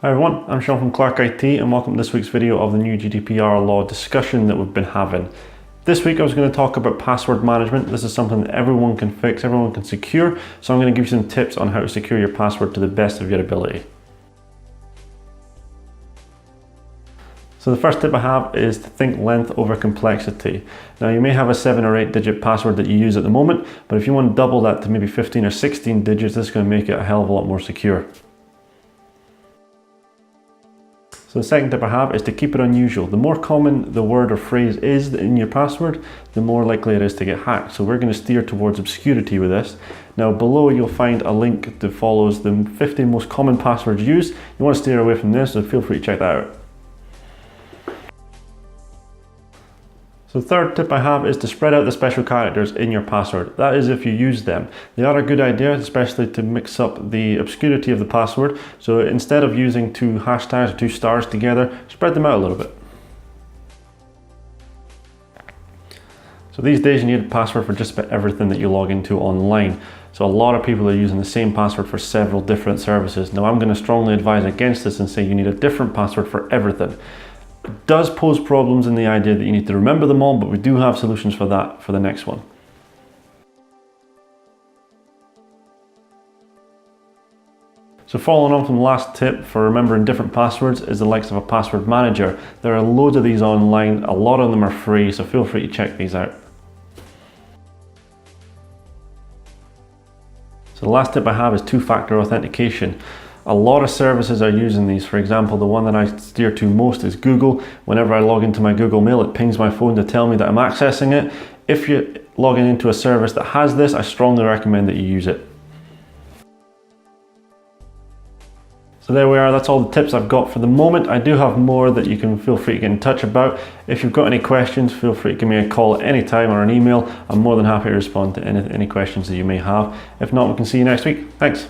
Hi everyone, I'm Sean from Clark IT and welcome to this week's video of the new GDPR law discussion that we've been having. This week I was going to talk about password management. This is something that everyone can fix, everyone can secure, so I'm going to give you some tips on how to secure your password to the best of your ability. So the first tip I have is to think length over complexity. Now you may have a 7 or 8 digit password that you use at the moment, but if you want to double that to maybe 15 or 16 digits, this is going to make it a hell of a lot more secure. So the second tip I have is to keep it unusual. The more common the word or phrase is in your password, the more likely it is to get hacked. So we're going to steer towards obscurity with this. Now below you'll find a link that follows the 50 most common passwords used. You want to steer away from this, so feel free to check that out. So the third tip I have is to spread out the special characters in your password. That is if you use them. They are a good idea, especially to mix up the obscurity of the password. So instead of using 2 hashtags or 2 stars together, spread them out a little bit. So these days you need a password for just about everything that you log into online. So a lot of people are using the same password for several different services. Now I'm going to strongly advise against this and say you need a different password for everything. It does pose problems in the idea that you need to remember them all, but we do have solutions for that for the next one. So following on from the last tip for remembering different passwords is the likes of a password manager. There are loads of these online, a lot of them are free, so feel free to check these out. So the last tip I have is 2-factor authentication. A lot of services are using these. For example, the one that I steer to most is Google. Whenever I log into my Google Mail, it pings my phone to tell me that I'm accessing it. If you're logging into a service that has this, I strongly recommend that you use it. So there we are, that's all the tips I've got for the moment. I do have more that you can feel free to get in touch about. If you've got any questions, feel free to give me a call at any time or an email. I'm more than happy to respond to any questions that you may have. If not, we can see you next week. Thanks.